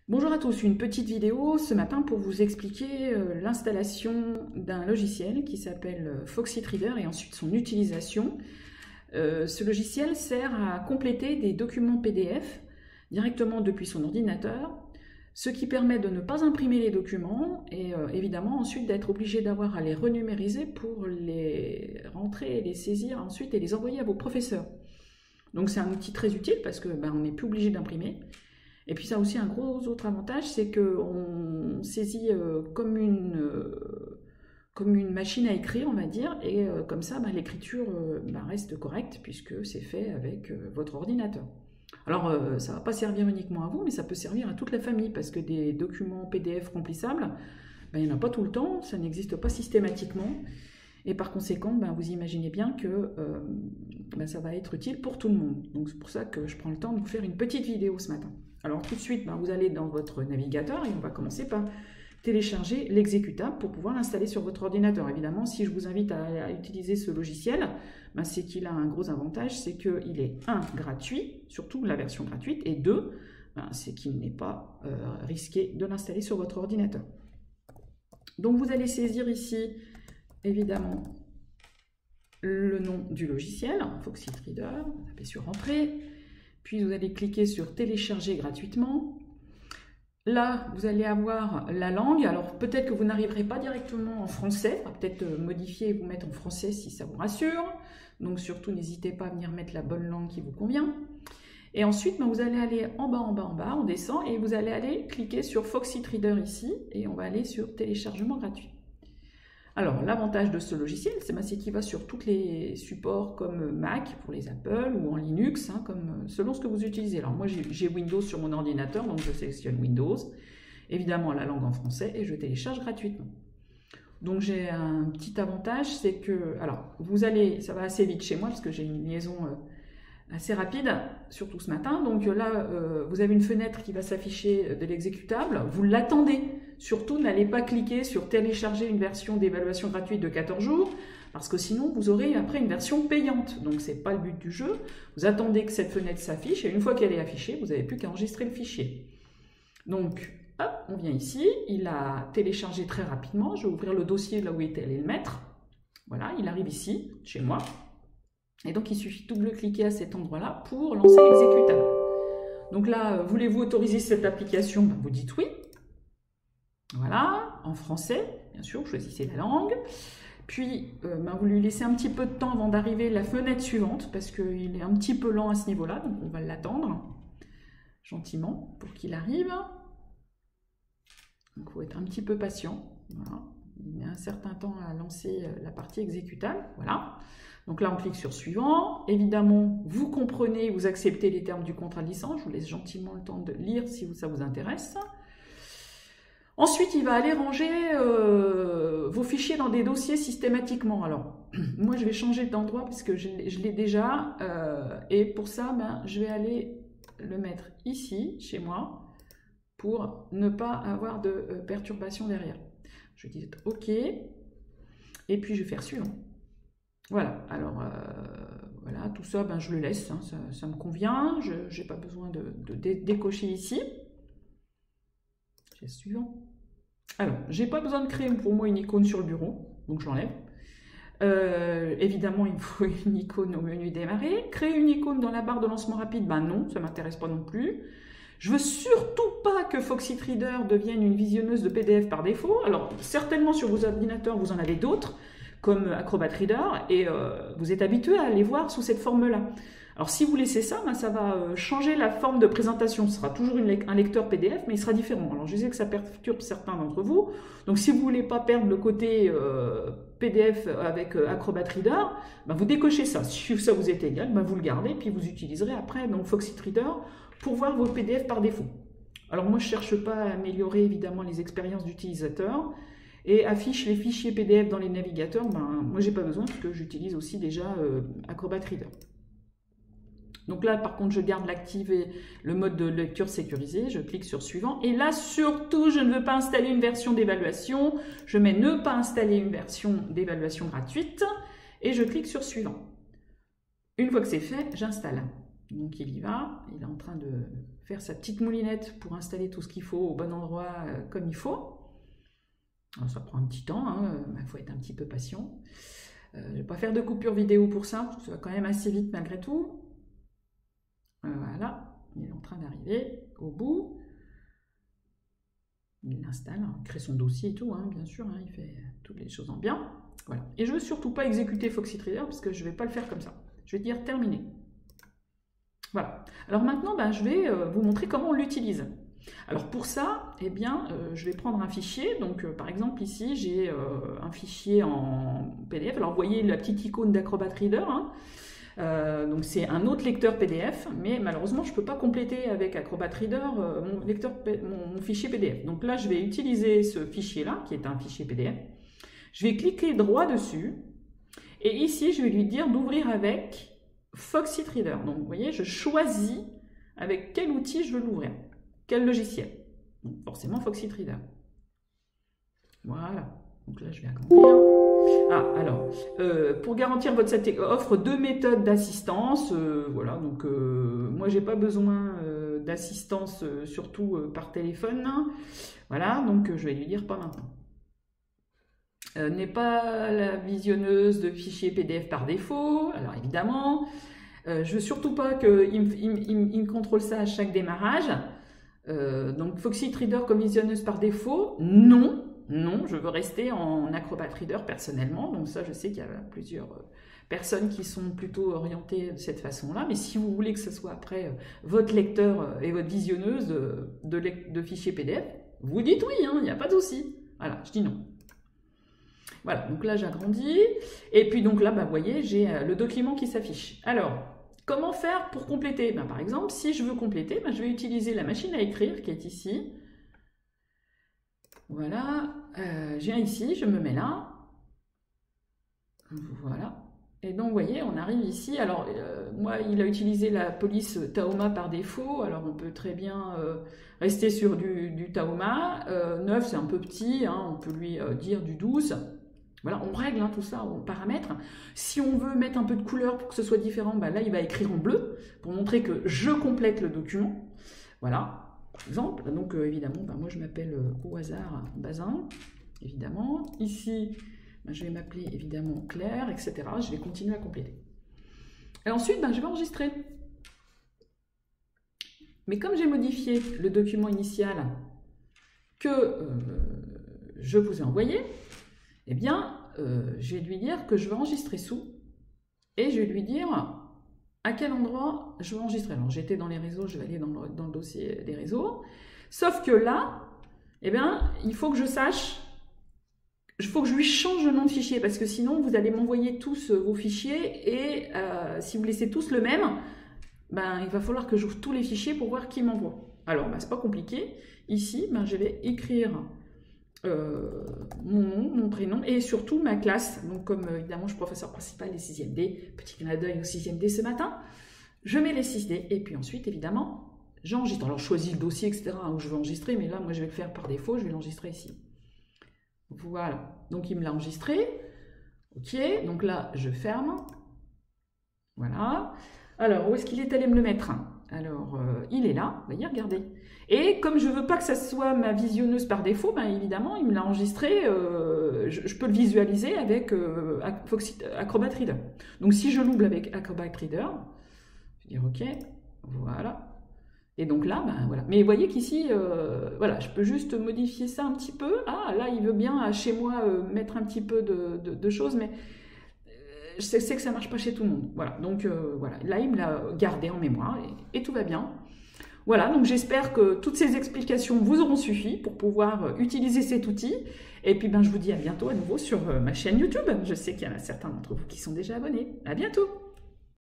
Bonjour à tous, une petite vidéo ce matin pour vous expliquer l'installation d'un logiciel qui s'appelle Foxit Reader et ensuite son utilisation. Ce logiciel sert à compléter des documents PDF directement depuis son ordinateur, ce qui permet de ne pas imprimer les documents et évidemment ensuite d'être obligé d'avoir à les renumériser pour les rentrer et les saisir ensuite et les envoyer à vos professeurs. Donc c'est un outil très utile parce que on n'est plus obligé d'imprimer. Et puis ça a aussi un gros autre avantage, c'est qu'on saisit comme une machine à écrire, on va dire, et comme ça, l'écriture reste correcte puisque c'est fait avec votre ordinateur. Alors, ça ne va pas servir uniquement à vous, mais ça peut servir à toute la famille parce que des documents PDF remplissables, il n'y en a pas tout le temps, ça n'existe pas systématiquement. Et par conséquent, vous imaginez bien que ça va être utile pour tout le monde. Donc c'est pour ça que je prends le temps de vous faire une petite vidéo ce matin. Alors tout de suite, vous allez dans votre navigateur et on va commencer par télécharger l'exécutable pour pouvoir l'installer sur votre ordinateur. Évidemment, si je vous invite à utiliser ce logiciel, c'est qu'il a un gros avantage, c'est qu'il est 1, gratuit, surtout la version gratuite, et 2, c'est qu'il n'est pas risqué de l'installer sur votre ordinateur. Donc vous allez saisir ici, évidemment, le nom du logiciel, Foxit Reader, vous appuyez sur Entrée, puis vous allez cliquer sur Télécharger gratuitement. Là, vous allez avoir la langue. Alors, peut-être que vous n'arriverez pas directement en français. On va peut-être modifier et vous mettre en français si ça vous rassure. Donc, surtout, n'hésitez pas à venir mettre la bonne langue qui vous convient. Et ensuite, vous allez aller en bas, en bas, en bas. On descend et vous allez aller cliquer sur Foxit Reader ici. Et on va aller sur Téléchargement gratuit. Alors, l'avantage de ce logiciel, c'est qu'il va sur tous les supports comme Mac pour les Apple ou en Linux, selon ce que vous utilisez. Alors, moi, j'ai Windows sur mon ordinateur, donc je sélectionne Windows. Évidemment, la langue en français et je télécharge gratuitement. Donc, j'ai un petit avantage, c'est que... Alors, ça va assez vite chez moi parce que j'ai une liaison assez rapide, surtout ce matin. Donc là, vous avez une fenêtre qui va s'afficher de l'exécutable. Vous l'attendez. Surtout, n'allez pas cliquer sur télécharger une version d'évaluation gratuite de 14 jours, parce que sinon, vous aurez après une version payante. Donc, ce n'est pas le but du jeu. Vous attendez que cette fenêtre s'affiche, et une fois qu'elle est affichée, vous n'avez plus qu'à enregistrer le fichier. Donc, hop, on vient ici. Il a téléchargé très rapidement. Je vais ouvrir le dossier là où il était allé le mettre. Voilà, il arrive ici, chez moi. Et donc, il suffit de double-cliquer à cet endroit-là pour lancer l'exécutable. Donc là, voulez-vous autoriser cette application? Vous dites oui. Voilà, en français, bien sûr, vous choisissez la langue. Puis, vous lui laissez un petit peu de temps avant d'arriver la fenêtre suivante, parce qu'il est un petit peu lent à ce niveau-là, donc on va l'attendre gentiment pour qu'il arrive. Donc, il faut être un petit peu patient. Voilà. Il met un certain temps à lancer la partie exécutable. Voilà. Donc là, on clique sur Suivant. Évidemment, vous comprenez, vous acceptez les termes du contrat de licence. Je vous laisse gentiment le temps de lire si ça vous intéresse. Ensuite, il va aller ranger vos fichiers dans des dossiers systématiquement. Alors, moi, je vais changer d'endroit parce que je l'ai déjà. Et pour ça, je vais aller le mettre ici, chez moi, pour ne pas avoir de perturbation derrière. Je dis OK. Et puis, je vais faire Suivant. Voilà, alors voilà, tout ça, je le laisse, ça me convient, je n'ai pas besoin de décocher ici. Geste suivant. Alors, j'ai pas besoin de créer pour moi une icône sur le bureau, donc je l'enlève. Évidemment, il me faut une icône au menu démarrer. Créer une icône dans la barre de lancement rapide, non, ça ne m'intéresse pas non plus. Je veux surtout pas que Foxit Reader devienne une visionneuse de PDF par défaut. Alors, certainement sur vos ordinateurs, vous en avez d'autres, comme Acrobat Reader, et vous êtes habitué à les voir sous cette forme-là. Alors si vous laissez ça, ça va changer la forme de présentation. Ce sera toujours un lecteur PDF, mais il sera différent. Alors je sais que ça perturbe certains d'entre vous, donc si vous ne voulez pas perdre le côté PDF avec Acrobat Reader, vous décochez ça. Si ça vous est égal, vous le gardez, puis vous utiliserez après donc Foxit Reader pour voir vos PDF par défaut. Alors moi je ne cherche pas à améliorer évidemment les expériences d'utilisateurs, et affiche les fichiers PDF dans les navigateurs, moi j'ai pas besoin parce que j'utilise aussi déjà Acrobat Reader. Donc là par contre je garde l'activer le mode de lecture sécurisé, je clique sur Suivant, et là surtout je ne veux pas installer une version d'évaluation, je mets ne pas installer une version d'évaluation gratuite, et je clique sur Suivant. Une fois que c'est fait, j'installe. Donc il y va, il est en train de faire sa petite moulinette pour installer tout ce qu'il faut au bon endroit comme il faut. Alors, ça prend un petit temps, il faut être un petit peu patient. Je ne vais pas faire de coupure vidéo pour ça, parce que ça va quand même assez vite malgré tout. Voilà, il est en train d'arriver au bout. Il l'installe, il crée son dossier et tout, bien sûr, il fait toutes les choses en bien. Voilà. Et je ne veux surtout pas exécuter Foxy Trader, parce que je ne vais pas le faire comme ça. Je vais dire terminé. Voilà. Alors maintenant, je vais vous montrer comment on l'utilise. Alors pour ça, eh bien, je vais prendre un fichier. Donc par exemple ici, j'ai un fichier en PDF. Alors vous voyez la petite icône d'Acrobat Reader. Donc c'est un autre lecteur PDF, mais malheureusement je ne peux pas compléter avec Acrobat Reader mon fichier PDF. Donc là, je vais utiliser ce fichier-là, qui est un fichier PDF. Je vais cliquer droit dessus. Et ici, je vais lui dire d'ouvrir avec Foxy Reader. Donc vous voyez, je choisis avec quel outil je veux l'ouvrir, quel logiciel. Donc forcément Foxy Reader. Voilà. Donc là, je vais agrandir. Alors, pour garantir votre offre 2 méthodes d'assistance. Voilà, donc moi, j'ai pas besoin d'assistance, surtout par téléphone. Voilà, donc je vais lui dire pas maintenant. N'est pas la visionneuse de fichiers PDF par défaut. Alors évidemment, je veux surtout pas qu'il me contrôle ça à chaque démarrage. Donc Foxy Reader comme visionneuse par défaut, non, je veux rester en Acrobat Reader personnellement. Donc ça, je sais qu'il y a plusieurs personnes qui sont plutôt orientées de cette façon-là. Mais si vous voulez que ce soit après votre lecteur et votre visionneuse de fichiers PDF, vous dites oui, il n'y a pas de souci. Voilà, je dis non. Voilà, donc là j'agrandis, et puis donc là, vous voyez, j'ai le document qui s'affiche. Alors, comment faire pour compléter? Par exemple, si je veux compléter, je vais utiliser la machine à écrire qui est ici. Voilà, je viens ici, je me mets là. Voilà. Et donc, vous voyez, on arrive ici. Alors, moi, il a utilisé la police Tahoma par défaut. Alors, on peut très bien rester sur du Tahoma. 9, c'est un peu petit. On peut lui dire du 12. Voilà, on règle tout ça, on paramètre. Si on veut mettre un peu de couleur pour que ce soit différent, là, il va écrire en bleu pour montrer que je complète le document. Voilà, par exemple. Donc, évidemment, moi, je m'appelle au hasard Bazin, évidemment. Ici, je vais m'appeler évidemment Claire, etc. Je vais continuer à compléter. Et ensuite, je vais enregistrer. Mais comme j'ai modifié le document initial que je vous ai envoyé, eh bien, je vais lui dire que je vais enregistrer sous, et je vais lui dire à quel endroit je vais enregistrer. Alors, j'étais dans les réseaux, je vais aller dans le dossier des réseaux. Sauf que là, eh bien, il faut que je sache, il faut que je lui change le nom de fichier, parce que sinon, vous allez m'envoyer tous vos fichiers, et si vous laissez tous le même, il va falloir que j'ouvre tous les fichiers pour voir qui m'envoie. Alors, c'est pas compliqué. Ici, je vais écrire mon nom, mon prénom et surtout ma classe. Donc comme évidemment je suis professeur principal des 6e D, petit clin d'œil au 6e D ce matin, je mets les 6D et puis ensuite évidemment j'enregistre. Alors je choisis le dossier etc. où je veux enregistrer, mais là moi je vais le faire par défaut, je vais l'enregistrer ici. Voilà, donc il me l'a enregistré. Ok, donc là je ferme. Voilà. Alors où est-ce qu'il est allé me le mettre? Alors, il est là, vous voyez, regardez. Et comme je ne veux pas que ça soit ma visionneuse par défaut, évidemment, il me l'a enregistré, je peux le visualiser avec Acrobat Reader. Donc, si je l'ouvre avec Acrobat Reader, je vais dire OK, voilà. Et donc là, voilà. Mais vous voyez qu'ici, voilà, je peux juste modifier ça un petit peu. Ah, là, il veut bien, chez moi, mettre un petit peu de choses, mais je sais que ça ne marche pas chez tout le monde. Voilà, donc voilà, là il me l'a gardé en mémoire et tout va bien. Voilà, donc j'espère que toutes ces explications vous auront suffi pour pouvoir utiliser cet outil. Et puis je vous dis à bientôt à nouveau sur ma chaîne YouTube. Je sais qu'il y en a certains d'entre vous qui sont déjà abonnés. À bientôt!